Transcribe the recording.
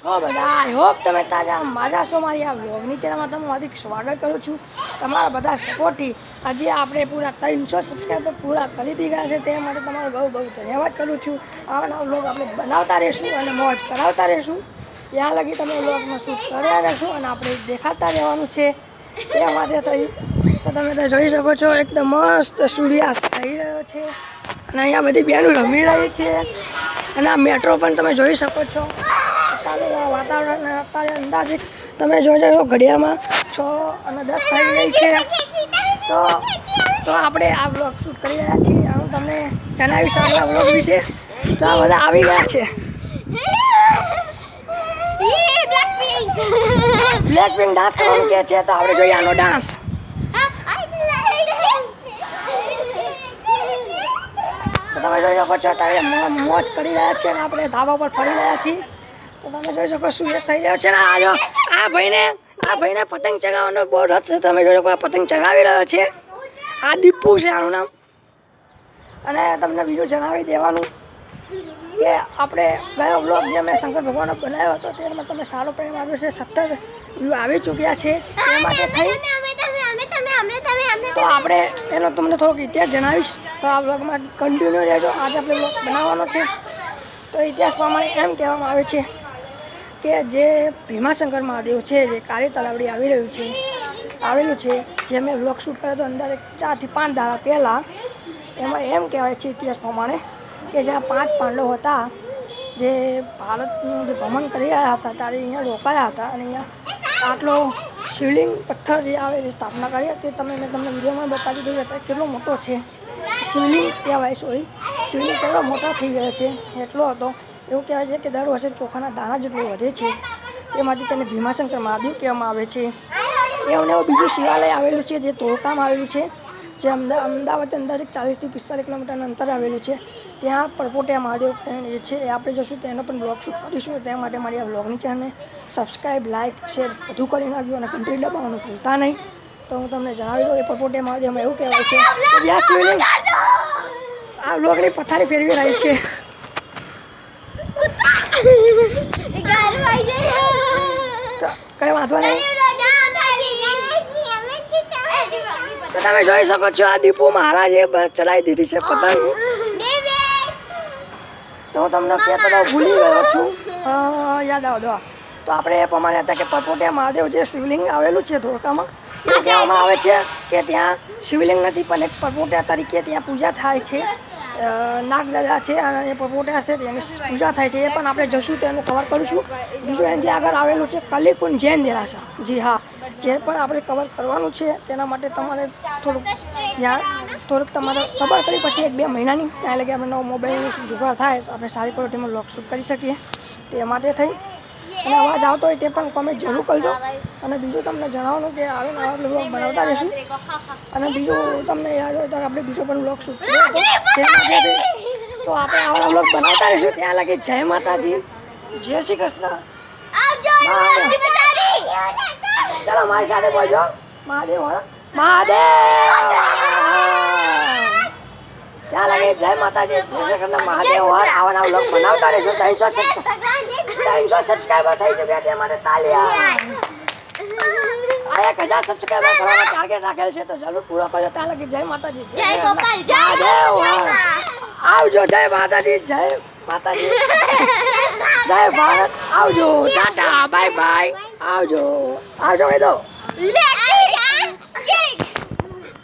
છો બધા I hope તમે તાજા મજા છો મારી આ વ્લોગની ચેનલમાં તમારું હાર્દિક સ્વાગત કરું છું તમારા બધા સપોર્ટથી આજે આપણે પૂરા 300 સબસ્ક્રાઈબર પૂરા કરી દીધા છે તે માટે તમારો બહુ બહુ ધન્યવાદ કરું છું આવા વ્લોગ આપણે બનાવતા રહીશું અને મોજ કરાવતા રહીશું ત્યાં લગી તમે વ્લોગમાં શૂટ કર્યા રહેશું અને આપણે દેખાડતા રહેવાનું છે તે માટે થઈ તો તમે તો જોઈ શકો છો એકદમ મસ્ત સૂર્યાસ્ત થઈ રહ્યો છે અને અહીંયા બધી બહેનો રમી રહી છે અને આ મેટ્રો પણ તમે જોઈ શકો છો વાતાવરણ અત્યારે અંદાજે તમે જોઈ શકો ઘડિયાળમાં 6:10 થઈ ગઈ છે તો આપણે આ વ્લોગ શૂટ કરી રહ્યા છીએ હું તમને જણાવીશ આ વ્લોગ વિશે તો આ બધા આવી ગયા છે બ્લેકપિંક ડાન્સ કરવાનું કહે છે તો આપણે જોઈએ આનો ડાન્સ તમે જોઈ શકો છો અત્યારે મોજ કરી રહ્યા છીએ અને આપણે ધાબા પર ફરી રહ્યા છીએ તો તમે જોઈ શકો સૂર્ય થઈ રહ્યો છે ને આ ભાઈને પતંગ ચગાવવાનો બહુ રસ છે તમે જોઈ શકો પતંગ ચગાવી રહ્યો છે આ દીપુ છે આનું નામ અને તમને બીજું જણાવી દેવાનું કે આપણે ગયો બ્લોગ જે મેં શંકર ભગવાનનો બનાવ્યો હતો તેમાં તમે સારો પ્રેમ આવ્યો છે 17 વ્યૂ આવી ચૂક્યા છે તે માટે થઈ તો આપણે એનો તમને થોડોક ઇતિહાસ જણાવીશ તો આ બ્લોગમાં કન્ટિન્યુ રહેજો આજે આપણે બ્લોગ બનાવવાનો છે તો ઇતિહાસ પ્રમાણે એમ કહેવામાં આવે છે કે જે ભીમાશંકર મહાદેવ છે જે કાળી તલાવડી આવેલું છે જે મેં બ્લોગ શૂટ કર્યો હતો અંદર 4 થી 5 દાડા પહેલાં એમાં એમ કહેવાય છે ઇતિહાસ પ્રમાણે કે જ્યાં 5 પાંડવો હતા જે ભારતનું જે ભ્રમણ કરી રહ્યા હતા ત્યારે અહીંયા રોકાયા હતા અને અહીંયા આટલો શિવલિંગ પથ્થર જે આવે એની સ્થાપના કરી હતી મેં તમને વિડીયોમાં બતાવી દીધું હતા કેટલો મોટો છે શિવલિંગ કહેવાય શિવલિંગ કેટલો મોટો થઈ ગયો છે એટલો હતો એવું કહેવાય છે કે દર વર્ષે ચોખાના દાણા જેટલું વધે છે તેમાંથી તેને ભીમાશંકર મહાદેવ કહેવામાં આવે છે એવું બીજું શિવાલય આવેલું છે જે ધોળકામાં આવેલું છે જે અમદાવાદ અંદાજે 40 થી 45 કિલોમીટરનું અંતર આવેલું છે ત્યાં પરપોટિયા મહાદેવ જે છે એ આપણે જશું તેનો પણ બ્લોગ શૂટ કરીશું તે માટે મારી આ બ્લોગની ચેનલને સબસ્ક્રાઈબ લાઇક શેર બધું કરી નાખ્યું અને ઘંટડી દબાવવાનું ભૂલતા નહીં તો હું તમને જણાવી દઉં એ પરપોટિયા મહાદેવમાં એવું કહેવાય છે આ બ્લોગની પથારી ફેરવી રહી છે કઈ વાંધો નહીં તો તમે જોઈ શકો છો આ દીપુ મહારાજે ચડાવી દીધી છે પતંગ તો હું તમને કહેતો ભૂલી ગયો છું યાદ આવજો તો આપણે એ પ્રમાણે હતા કે પરપોટિયા મહાદેવ જે શિવલિંગ આવેલું છે ધોળકામાં એવું કહેવામાં આવે છે કે ત્યાં શિવલિંગ નથી પણ એક પરપોટિયા તરીકે ત્યાં પૂજા થાય છે નાગદાદા છે અને એ પરપોટિયા છે તેની પૂજા થાય છે એ પણ આપણે જશું તેનું કવર કરીશું બીજું એનાથી આગળ આવેલું છે કલીકુંજ જૈન દેરાસર જી હા જે પણ આપણે કવર કરવાનું છે તેના માટે તમારે થોડુંક તમારે સબર કરી પછી 1-2 મહિનાની ત્યાં લગી આપણે નવો મોબાઈલનો જુગાડ થાય તો આપણે સારી ક્વોલિટીમાં બ્લોગ શૂટ કરી શકીએ તે માટે થઈ અને અવાજ આવતો હોય તે પણ કોમેન્ટ જરૂર કરજો અને બીજું તમને જણાવવાનું કે આવે નવા બ્લોગ બનાવતા રહીશું અને બીજું તમને યાદ હોય તો આપણે બીજો પણ બ્લોગ શૂટ કર્યો હતો તે માટે તો આપણે આવા બ્લોગ બનાવતા રહીશું ત્યાં લગી જય માતાજી જય શ્રી કૃષ્ણ ચાલો મારી સાથે બોલજો મહાદેવ ત્યાં લાગે જય માતાજી જય શ્રી કૃષ્ણ મહાદેવ આવા બ્લોગ બનાવતા રહીશું 300 સબસ્ક્રાઈબર થઈ ગયા તે માટે તાલિયા આ 1000 સબસ્ક્રાઈબર કરવાનો ટાર્ગેટ રાખેલ છે તો જરૂર પૂરો કરજો ત્યાં લાગે જય માતાજી જય આવજો જય માતાજી જય ભારત આવજો ટાટા બાય બાય આવજો કહી દો